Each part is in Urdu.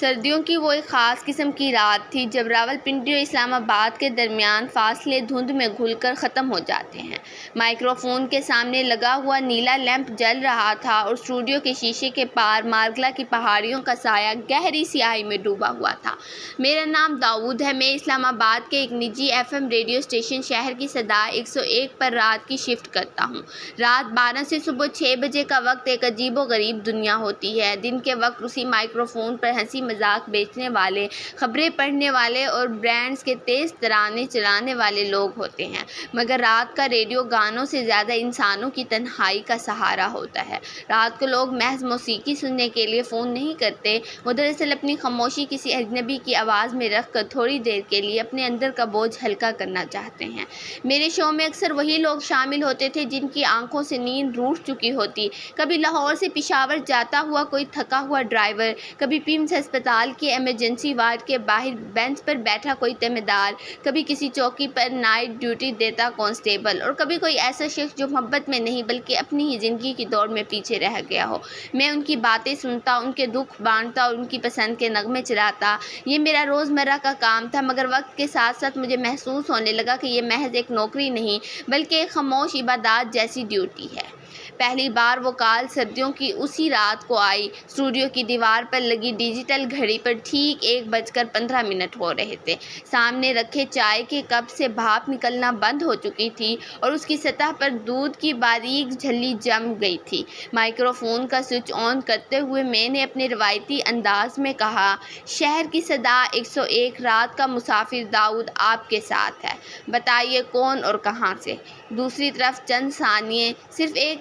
سردیوں کی وہ ایک خاص قسم کی رات تھی جب راولپنڈی اور اسلام آباد کے درمیان فاصلے دھند میں گھل کر ختم ہو جاتے ہیں۔ مائکرو فون کے سامنے لگا ہوا نیلا لیمپ جل رہا تھا اور اسٹوڈیو کے شیشے کے پار مارگلا کی پہاڑیوں کا سایہ گہری سیاہی میں ڈوبا ہوا تھا۔ میرا نام داؤد ہے۔ میں اسلام آباد کے ایک نجی FM ریڈیو اسٹیشن شہر کی صدا 101 پر رات کی شفٹ کرتا ہوں۔ رات 12 سے صبح 6 بجے کا وقت ایک عجیب و غریب دنیا ہوتی ہے۔ دن کے وقت اسی مائکرو فون پر ہنسی مذاق بیچنے والے، خبریں پڑھنے والے اور برانڈز کے تیز ترانے چلانے والے لوگ ہوتے ہیں، مگر رات کا ریڈیو گانوں سے زیادہ انسانوں کی تنہائی کا سہارا ہوتا ہے۔ رات کو لوگ محض موسیقی سننے کے لیے فون نہیں کرتے، وہ دراصل اپنی خاموشی کسی اجنبی کی آواز میں رکھ کر تھوڑی دیر کے لیے اپنے اندر کا بوجھ ہلکا کرنا چاہتے ہیں۔ میرے شو میں اکثر وہی لوگ شامل ہوتے تھے جن کی آنکھوں سے نیند روٹھ چکی ہوتی، کبھی لاہور سے پشاور جاتا ہوا کوئی تھکا ہوا ڈرائیور، کبھی پیمز ہسپتال کے ایمرجنسی وارڈ کے باہر بینچ پر بیٹھا کوئی تیمہ دار، کبھی کسی چوکی پر نائٹ ڈیوٹی دیتا کانسٹیبل، اور کبھی کوئی ایسا شخص جو محبت میں نہیں بلکہ اپنی ہی زندگی کی دوڑ میں پیچھے رہ گیا ہو۔ میں ان کی باتیں سنتا، ان کے دکھ بانٹتا اور ان کی پسند کے نغمے چلاتا۔ یہ میرا روزمرہ کا کام تھا، مگر وقت کے ساتھ ساتھ مجھے محسوس ہونے لگا کہ یہ محض ایک نوکری نہیں بلکہ ایک خاموش عبادات جیسی ڈیوٹی ہے۔ پہلی بار وہ کال سردیوں کی اسی رات کو آئی۔ اسٹوڈیو کی دیوار پر لگی ڈیجیٹل گھڑی پر ٹھیک 1:15 ہو رہے تھے۔ سامنے رکھے چائے کے کپ سے بھاپ نکلنا بند ہو چکی تھی اور اس کی سطح پر دودھ کی باریک جھلی جم گئی تھی۔ مائکرو فون کا سوئچ آن کرتے ہوئے میں نے اپنے روایتی انداز میں کہا، شہر کی صدا 101 رات کا مسافر داؤد آپ کے ساتھ ہے، بتائیے کون اور کہاں سے؟ دوسری طرف چند ثانیے صرف ایک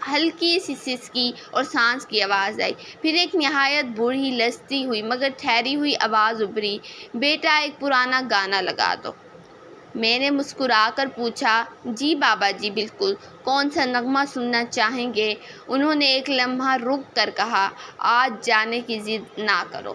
ہلکی سی سسکی اور سانس کی آواز آئی، پھر ایک نہایت بوڑھی لرزتی ہوئی مگر ٹھہری ہوئی آواز ابھری، بیٹا ایک پرانا گانا لگا دو۔ میں نے مسکرا کر پوچھا، جی بابا جی بالکل، کون سا نغمہ سننا چاہیں گے؟ انہوں نے ایک لمحہ رک کر کہا، آج جانے کی ضد نہ کرو۔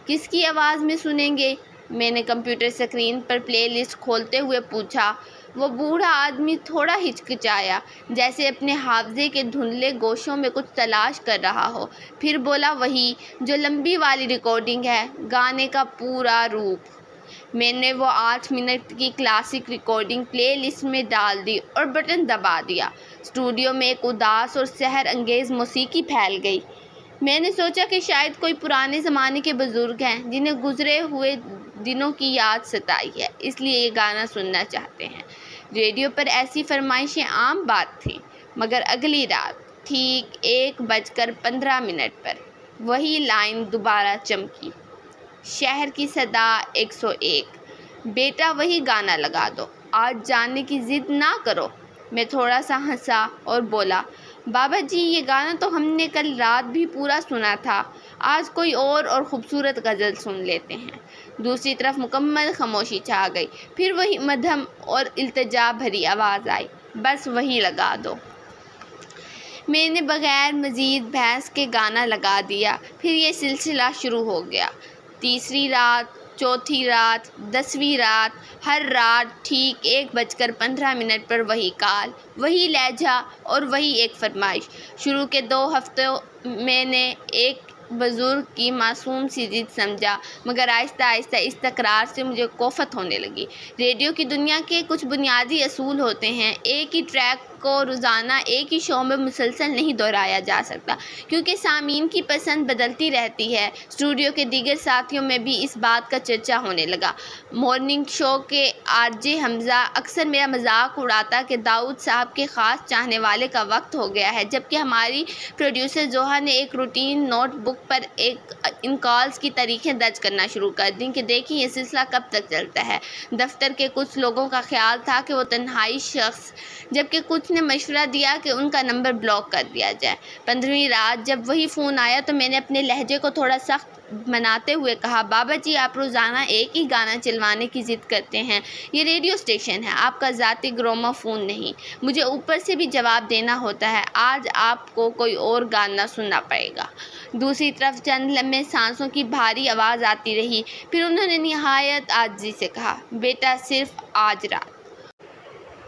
کس کی آواز میں سنیں گے؟ میں نے کمپیوٹر اسکرین پر پلے لسٹ کھولتے ہوئے پوچھا۔ وہ بوڑھا آدمی تھوڑا ہچکچایا، جیسے اپنے حافظے کے دھندلے گوشوں میں کچھ تلاش کر رہا ہو، پھر بولا، وہی جو لمبی والی ریکارڈنگ ہے، گانے کا پورا روپ۔ میں نے وہ 8 منٹ کی کلاسک ریکارڈنگ پلے لسٹ میں ڈال دی اور بٹن دبا دیا۔ اسٹوڈیو میں ایک اداس اور سحر انگیز موسیقی پھیل گئی۔ میں نے سوچا کہ شاید کوئی پرانے زمانے کے بزرگ ہیں جنہیں گزرے ہوئے دنوں کی یاد ستائی ہے، اس لیے یہ گانا سننا چاہتے ہیں۔ ریڈیو پر ایسی فرمائشیں عام بات تھیں، مگر اگلی رات ٹھیک 1:15 پر وہی لائن دوبارہ چمکی، شہر کی صدا 101، بیٹا وہی گانا لگا دو، آج جانے کی ضد نہ کرو۔ میں تھوڑا سا ہنسا اور بولا، بابا جی یہ گانا تو ہم نے کل رات بھی پورا سنا تھا، آج کوئی اور خوبصورت غزل سن لیتے ہیں۔ دوسری طرف مکمل خاموشی چھا گئی، پھر وہی مدھم اور التجا بھری آواز آئی، بس وہی لگا دو۔ میں نے بغیر مزید بحث کے گانا لگا دیا، پھر یہ سلسلہ شروع ہو گیا۔ تیسری رات، چوتھی رات، 10ویں رات، ہر رات ٹھیک 1:15 پر وہی کال، وہی لہجہ اور وہی ایک فرمائش۔ شروع کے 2 ہفتوں میں نے ایک بزرگ کی معصوم سی ضد سمجھا، مگر آہستہ آہستہ اس تکرار سے مجھے کوفت ہونے لگی۔ ریڈیو کی دنیا کے کچھ بنیادی اصول ہوتے ہیں۔ ایک ہی ٹریک کو روزانہ ایک ہی شو میں مسلسل نہیں دہرایا جا سکتا، کیونکہ سامعین کی پسند بدلتی رہتی ہے۔ اسٹوڈیو کے دیگر ساتھیوں میں بھی اس بات کا چرچا ہونے لگا۔ مارننگ شو کے RJ حمزہ اکثر میرا مذاق اڑاتا کہ داؤد صاحب کے خاص چاہنے والے کا وقت ہو گیا ہے، جبکہ ہماری پروڈیوسر زوہا نے ایک روٹین نوٹ بک پر ان کالز کی تاریخیں درج کرنا شروع کر دیں کہ دیکھیں یہ سلسلہ کب تک چلتا ہے۔ دفتر کے کچھ لوگوں کا خیال تھا کہ وہ تنہائی شخص، جبکہ کچھ نے مشورہ دیا کہ ان کا نمبر بلاک کر دیا جائے۔ 15ویں رات جب وہی فون آیا تو میں نے اپنے لہجے کو تھوڑا سخت مناتے ہوئے کہا، بابا جی آپ روزانہ ایک ہی گانا چلوانے کی ضد کرتے ہیں، یہ ریڈیو اسٹیشن ہے، آپ کا ذاتی گرومو فون نہیں۔ مجھے اوپر سے بھی جواب دینا ہوتا ہے، آج آپ کو کوئی اور گانا سننا پڑے گا۔ دوسری طرف چند لمحے سانسوں کی بھاری آواز آتی رہی، پھر انہوں نے نہایت عاجزی سے کہا، بیٹا صرف آج رات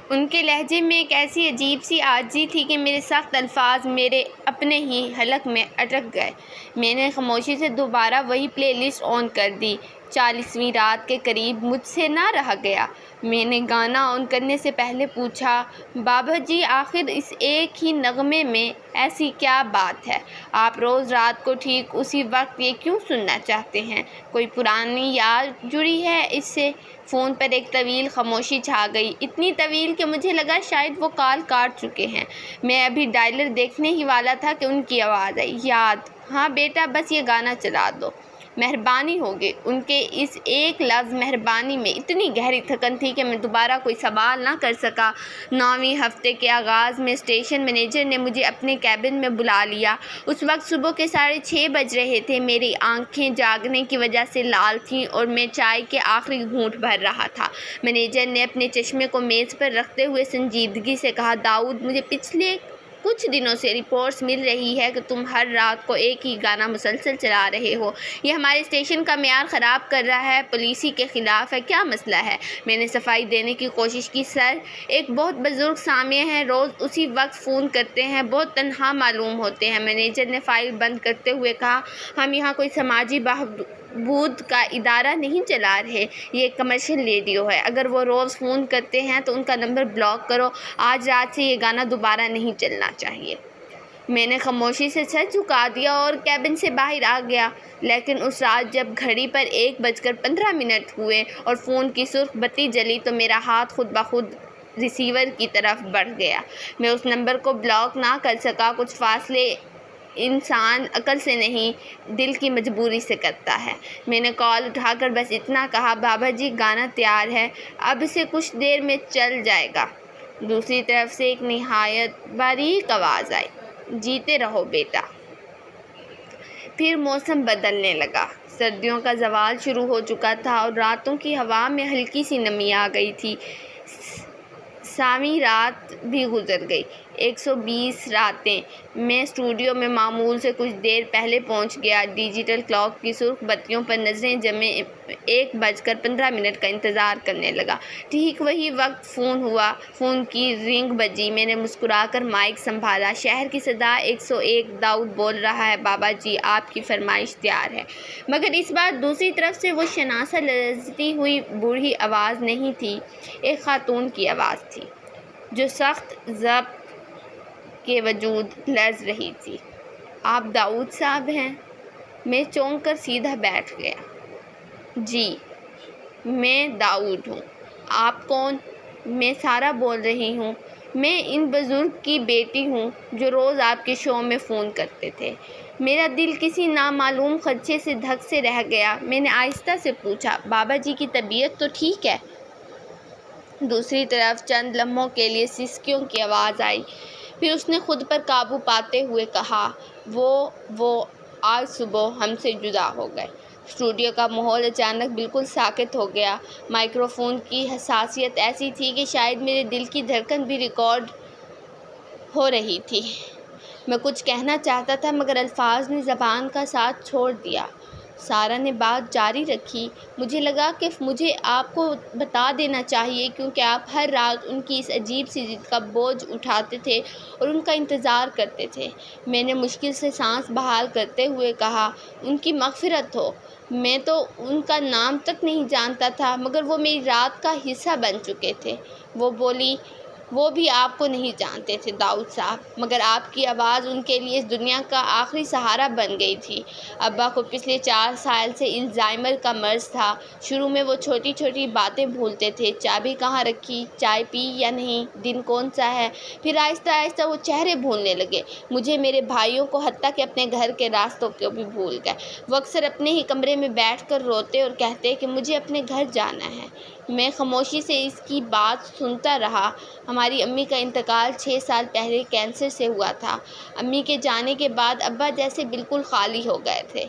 ان کے لہجے میں ایک ایسی عجیب سی عاجزی تھی کہ میرے سخت الفاظ میرے اپنے ہی حلق میں اٹک گئے۔ میں نے خاموشی سے دوبارہ وہی پلے لسٹ آن کر دی۔ 40ویں رات کے قریب مجھ سے نہ رہا گیا۔ میں نے گانا آن کرنے سے پہلے پوچھا، بابا جی آخر اس ایک ہی نغمے میں ایسی کیا بات ہے؟ آپ روز رات کو ٹھیک اسی وقت یہ کیوں سننا چاہتے ہیں؟ کوئی پرانی یاد جڑی ہے اس سے؟ فون پر ایک طویل خاموشی چھا گئی، اتنی طویل کہ مجھے لگا شاید وہ کال کاٹ چکے ہیں۔ میں ابھی ڈائلر دیکھنے ہی والا تھا کہ ان کی آواز آئی، یاد؟ ہاں بیٹا، بس یہ گانا چلا دو، مہربانی ہوگی۔ ان کے اس ایک لفظ مہربانی میں اتنی گہری تھکن تھی کہ میں دوبارہ کوئی سوال نہ کر سکا۔ 9ویں ہفتے کے آغاز میں اسٹیشن مینیجر نے مجھے اپنے کیبن میں بلا لیا۔ اس وقت صبح کے 6:30 بج رہے تھے۔ میری آنکھیں جاگنے کی وجہ سے لال تھیں اور میں چائے کے آخری گھونٹ بھر رہا تھا۔ مینیجر نے اپنے چشمے کو میز پر رکھتے ہوئے سنجیدگی سے کہا، داؤد، مجھے پچھلے کچھ دنوں سے رپورٹس مل رہی ہے کہ تم ہر رات کو ایک ہی گانا مسلسل چلا رہے ہو۔ یہ ہمارے اسٹیشن کا معیار خراب کر رہا ہے، پالیسی کے خلاف ہے۔ کیا مسئلہ ہے؟ میں نے صفائی دینے کی کوشش کی۔ سر، ایک بہت بزرگ سامع ہیں، روز اسی وقت فون کرتے ہیں، بہت تنہا معلوم ہوتے ہیں۔ مینیجر نے فائل بند کرتے ہوئے کہا، ہم یہاں کوئی سماجی بہبود کا ادارہ نہیں چلا رہے، یہ ایک کمرشل ریڈیو ہے۔ اگر وہ روز فون کرتے ہیں تو ان کا نمبر بلاک کرو۔ آج رات سے یہ گانا دوبارہ نہیں چلنا چاہیے۔ میں نے خاموشی سے سر جھکا دیا اور کیبن سے باہر آ گیا۔ لیکن اس رات جب گھڑی پر 1:15 ہوئے اور فون کی سرخ بتی جلی تو میرا ہاتھ خود بخود ریسیور کی طرف بڑھ گیا۔ میں اس نمبر کو بلاک نہ کر سکا۔ کچھ فیصلے انسان عقل سے نہیں، دل کی مجبوری سے کرتا ہے۔ میں نے کال اٹھا کر بس اتنا کہا، بابا جی گانا تیار ہے، اب سے کچھ دیر میں چل جائے گا۔ دوسری طرف سے ایک نہایت باریک آواز آئی، جیتے رہو بیٹا۔ پھر موسم بدلنے لگا۔ سردیوں کا زوال شروع ہو چکا تھا اور راتوں کی ہوا میں ہلکی سی نمی آ گئی تھی۔ 100ویں رات بھی گزر گئی۔ 120 راتیں۔ میں اسٹوڈیو میں معمول سے کچھ دیر پہلے پہنچ گیا۔ ڈیجیٹل کلاک کی سرخ بتیوں پر نظریں جمے 1:15 کا انتظار کرنے لگا۔ ٹھیک وہی وقت فون ہوا۔ فون کی رنگ بجی۔ میں نے مسکرا کر مائک سنبھالا۔ شہر کی صدا 101، داؤد بول رہا ہے، بابا جی آپ کی فرمائش تیار ہے۔ مگر اس بار دوسری طرف سے وہ شناسا لرزتی ہوئی بوڑھی آواز نہیں تھی، ایک خاتون کی آواز تھی جو سخت ضبط کے باوجود لرز رہی تھی۔ آپ داؤد صاحب ہیں؟ میں چونک کر سیدھا بیٹھ گیا۔ جی، میں داؤد ہوں۔ آپ کون؟ میں سارہ بول رہی ہوں۔ میں ان بزرگ کی بیٹی ہوں جو روز آپ کے شو میں فون کرتے تھے۔ میرا دل کسی نامعلوم خدشے سے دھک سے رہ گیا۔ میں نے آہستہ سے پوچھا، بابا جی کی طبیعت تو ٹھیک ہے؟ دوسری طرف چند لمحوں کے لیے سسکیوں کی آواز آئی۔ پھر اس نے خود پر قابو پاتے ہوئے کہا، وہ آج صبح ہم سے جدا ہو گئے۔ اسٹوڈیو کا ماحول اچانک بالکل ساکت ہو گیا۔ مائکرو فون کی حساسیت ایسی تھی کہ شاید میرے دل کی دھڑکن بھی ریکارڈ ہو رہی تھی۔ میں کچھ کہنا چاہتا تھا مگر الفاظ نے زبان کا ساتھ چھوڑ دیا۔ سارہ نے بات جاری رکھی، مجھے لگا کہ مجھے آپ کو بتا دینا چاہیے کیونکہ آپ ہر رات ان کی اس عجیب سی ضد کا بوجھ اٹھاتے تھے اور ان کا انتظار کرتے تھے۔ میں نے مشکل سے سانس بحال کرتے ہوئے کہا، ان کی مغفرت ہو۔ میں تو ان کا نام تک نہیں جانتا تھا مگر وہ میری رات کا حصہ بن چکے تھے۔ وہ بولی، وہ بھی آپ کو نہیں جانتے تھے داؤد صاحب، مگر آپ کی آواز ان کے لیے اس دنیا کا آخری سہارا بن گئی تھی۔ ابا کو پچھلے 4 سال سے الزائمر کا مرض تھا۔ شروع میں وہ چھوٹی چھوٹی باتیں بھولتے تھے، چابی کہاں رکھی، چائے پی یا نہیں، دن کون سا ہے۔ پھر آہستہ آہستہ وہ چہرے بھولنے لگے، مجھے، میرے بھائیوں کو، حتیٰ کہ اپنے گھر کے راستوں کو بھی بھول گئے۔ وہ اکثر اپنے ہی کمرے میں بیٹھ کر روتے اور کہتے کہ مجھے اپنے گھر جانا ہے۔ میں خاموشی سے اس کی بات سنتا رہا۔ ہماری امی کا انتقال 6 سال پہلے کینسر سے ہوا تھا۔ امی کے جانے کے بعد ابا جیسے بالکل خالی ہو گئے تھے۔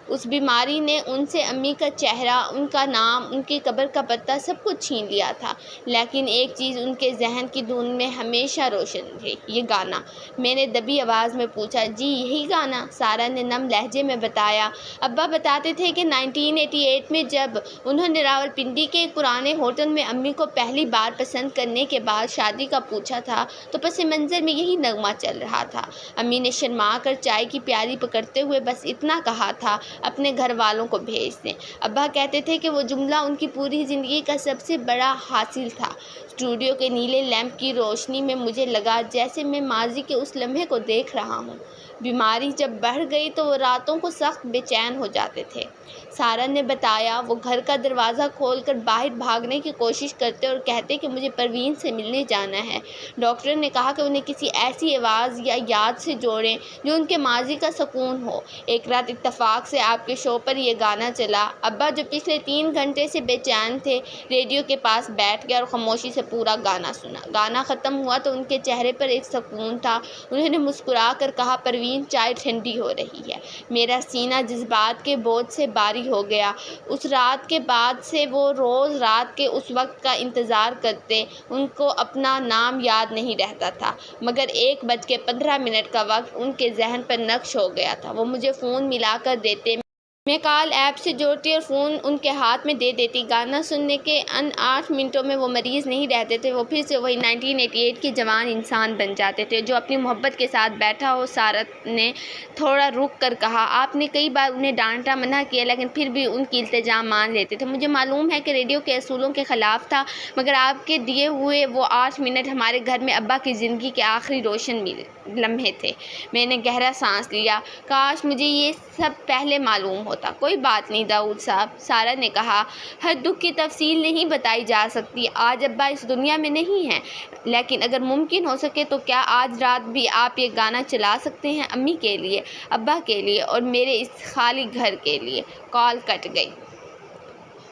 اس بیماری نے ان سے امی کا چہرہ، ان کا نام، ان کی قبر کا پتہ سب کچھ چھین لیا تھا، لیکن ایک چیز ان کے ذہن کی دھن میں ہمیشہ روشن تھی، یہ گانا۔ میں نے دبی آواز میں پوچھا، جی یہی گانا؟ سارہ نے نم لہجے میں بتایا، ابا بتاتے تھے کہ 1988 میں جب انہوں نے راولپنڈی کے ایک پرانے ہوٹل میں امی کو پہلی بار پسند کرنے کے بعد شادی کا پوچھا تھا تو پس منظر میں یہی نغمہ چل رہا تھا۔ امی نے شرما کر چائے کی پیالی پکڑتے ہوئے بس اتنا کہا تھا، اپنے گھر والوں کو بھیج دیں۔ ابا کہتے تھے کہ وہ جملہ ان کی پوری زندگی کا سب سے بڑا حاصل تھا۔ اسٹوڈیو کے نیلے لیمپ کی روشنی میں مجھے لگا جیسے میں ماضی کے اس لمحے کو دیکھ رہا ہوں۔ بیماری جب بڑھ گئی تو وہ راتوں کو سخت بے چین ہو جاتے تھے۔ سارہ نے بتایا، وہ گھر کا دروازہ کھول کر باہر بھاگنے کی کوشش کرتے اور کہتے کہ مجھے پروین سے ملنے جانا ہے۔ ڈاکٹر نے کہا کہ انہیں کسی ایسی آواز یا یاد سے جوڑیں جو ان کے ماضی کا سکون ہو۔ ایک رات اتفاق سے آپ کے شو پر یہ گانا چلا۔ ابا جو پچھلے 3 گھنٹے سے بے چین تھے، ریڈیو کے پاس بیٹھ گئے اور خاموشی سے پورا گانا سنا۔ گانا ختم ہوا تو ان کے چہرے پر ایک سکون تھا۔ انہوں نے مسکرا کر کہا، پروین چائے ٹھنڈی ہو رہی ہے۔ میرا سینہ جذبات کے بوجھ سے باری ہو گیا۔ اس رات کے بعد سے وہ روز رات کے اس وقت کا انتظار کرتے۔ ان کو اپنا نام یاد نہیں رہتا تھا، مگر 1:15 کا وقت ان کے ذہن پر نقش ہو گیا تھا۔ وہ مجھے فون ملا کر دیتے، میں کال ایپ سے جوڑتی اور فون ان کے ہاتھ میں دے دیتی۔ گانا سننے کے ان 8 منٹوں میں وہ مریض نہیں رہتے تھے، وہ پھر سے وہی 1988 کے جوان انسان بن جاتے تھے جو اپنی محبت کے ساتھ بیٹھا ہو۔ سارہ نے تھوڑا رک کر کہا، آپ نے کئی بار انہیں ڈانٹا، منع کیا، لیکن پھر بھی ان کی التجا مان لیتے تھے۔ مجھے معلوم ہے کہ ریڈیو کے اصولوں کے خلاف تھا، مگر آپ کے دیے ہوئے وہ 8 منٹ ہمارے گھر میں ابا کی زندگی کے آخری روشن لمحے تھے۔ میں نے گہرا سانس لیا، کاش مجھے یہ سب پہلے معلوم ہوتا۔ کوئی بات نہیں داؤد صاحب، سارہ نے کہا، ہر دکھ کی تفصیل نہیں بتائی جا سکتی۔ آج ابا اس دنیا میں نہیں ہیں، لیکن اگر ممکن ہو سکے تو کیا آج رات بھی آپ یہ گانا چلا سکتے ہیں، امی کے لیے، ابا کے لیے اور میرے اس خالی گھر کے لیے؟ کال کٹ گئی۔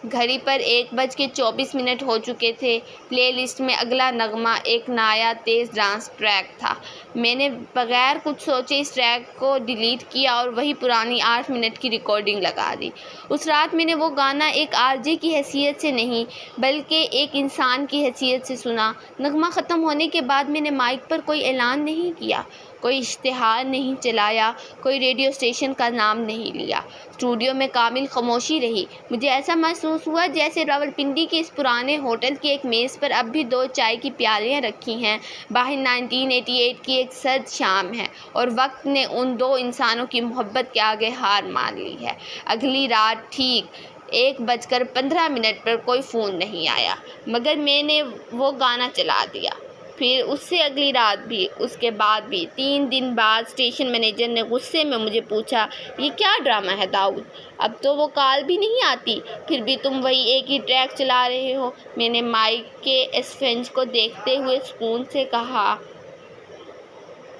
گھڑی پر 1:24 ہو چکے تھے۔ پلے لسٹ میں اگلا نغمہ ایک نیا تیز ڈانس ٹریک تھا۔ میں نے بغیر کچھ سوچے اس ٹریک کو ڈیلیٹ کیا اور وہی پرانی 8 منٹ کی ریکارڈنگ لگا دی۔ اس رات میں نے وہ گانا ایک RJ کی حیثیت سے نہیں بلکہ ایک انسان کی حیثیت سے سنا۔ نغمہ ختم ہونے کے بعد میں نے مائک پر کوئی اعلان نہیں کیا، کوئی اشتہار نہیں چلایا، کوئی ریڈیو اسٹیشن کا نام نہیں لیا۔ اسٹوڈیو میں کامل خاموشی رہی۔ مجھے ایسا محسوس ہوا جیسے راولپنڈی کے اس پرانے ہوٹل کی ایک میز پر اب بھی 2 چائے کی پیالیاں رکھی ہیں۔ باہر 1988 کی ایک سرد شام ہے اور وقت نے ان 2 انسانوں کی محبت کے آگے ہار مان لی ہے۔ اگلی رات ٹھیک 1:15 پر کوئی فون نہیں آیا، مگر میں نے وہ گانا چلا دیا۔ پھر اس سے اگلی رات بھی، اس کے بعد بھی۔ 3 دن بعد اسٹیشن مینیجر نے غصے میں مجھے پوچھا، یہ کیا ڈرامہ ہے داؤد؟ اب تو وہ کال بھی نہیں آتی، پھر بھی تم وہی ایک ہی ٹریک چلا رہے ہو۔ میں نے مائک کے اسفنج کو دیکھتے ہوئے سکون سے کہا،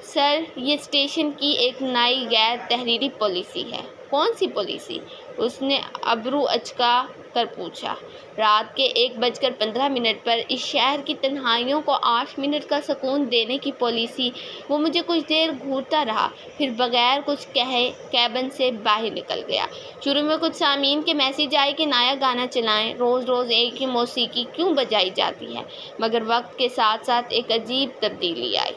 سر یہ اسٹیشن کی ایک نئی غیر تحریری پالیسی ہے۔ کون سی پالیسی؟ اس نے ابرو اچکا کر پوچھا۔ رات کے 1:15 پر اس شہر کی تنہائیوں کو 8 منٹ کا سکون دینے کی پالیسی۔ وہ مجھے کچھ دیر گھورتا رہا، پھر بغیر کچھ کہے کیبن سے باہر نکل گیا۔ شروع میں کچھ سامعین کے میسج آئے کہ نیا گانا چلائیں، روز روز ایک ہی موسیقی کیوں بجائی جاتی ہے، مگر وقت کے ساتھ ساتھ ایک عجیب تبدیلی آئی۔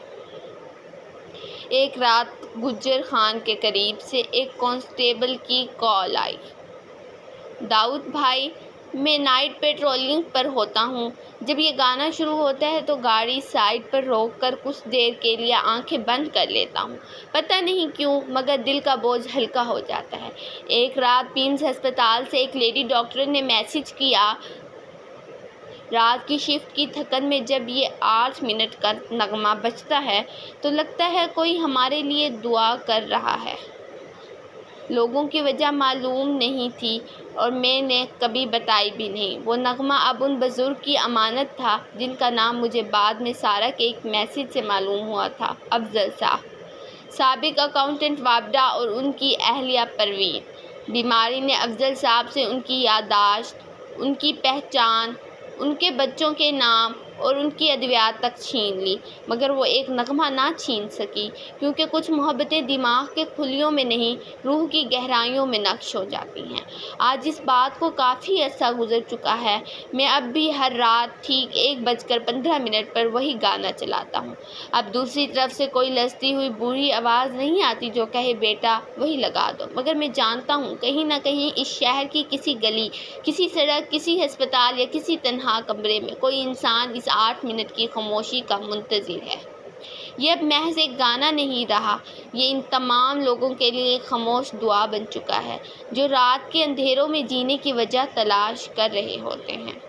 ایک رات گجر خان کے قریب سے ایک کانسٹیبل کی کال آئی، داؤد بھائی میں نائٹ پیٹرولنگ پر ہوتا ہوں۔ جب یہ گانا شروع ہوتا ہے تو گاڑی سائڈ پر روک کر کچھ دیر کے لیے آنکھیں بند کر لیتا ہوں، پتہ نہیں کیوں، مگر دل کا بوجھ ہلکا ہو جاتا ہے۔ ایک رات پیمز ہسپتال سے ایک لیڈی ڈاکٹر نے میسج کیا، رات کی شفٹ کی تھکن میں جب یہ 8 منٹ کا نغمہ بجتا ہے تو لگتا ہے کوئی ہمارے لیے دعا کر رہا ہے۔ لوگوں کی وجہ معلوم نہیں تھی اور میں نے کبھی بتائی بھی نہیں۔ وہ نغمہ اب ان بزرگ کی امانت تھا جن کا نام مجھے بعد میں سارہ کے ایک میسج سے معلوم ہوا تھا، افضل صاحب، سابق اکاؤنٹنٹ وابڈا، اور ان کی اہلیہ پروین۔ بیماری نے افضل صاحب سے ان کی یادداشت، ان کی پہچان، ان کے بچوں کے نام اور ان کی ادویات تک چھین لی، مگر وہ ایک نغمہ نہ چھین سکی، کیونکہ کچھ محبتیں دماغ کے خلیوں میں نہیں، روح کی گہرائیوں میں نقش ہو جاتی ہیں۔ آج اس بات کو کافی عرصہ گزر چکا ہے، میں اب بھی ہر رات ٹھیک 1:15 پر وہی گانا چلاتا ہوں۔ اب دوسری طرف سے کوئی لرزتی ہوئی بوڑھی آواز نہیں آتی جو کہے بیٹا وہی لگا دو، مگر میں جانتا ہوں کہیں نہ کہیں اس شہر کی کسی گلی، کسی سڑک، کسی ہسپتال یا کسی تنہا کمرے میں کوئی انسان اس 8 منٹ کی خاموشی کا منتظر ہے۔ یہ اب محض ایک گانا نہیں رہا، یہ ان تمام لوگوں کے لیے ایک خاموش دعا بن چکا ہے جو رات کے اندھیروں میں جینے کی وجہ تلاش کر رہے ہوتے ہیں۔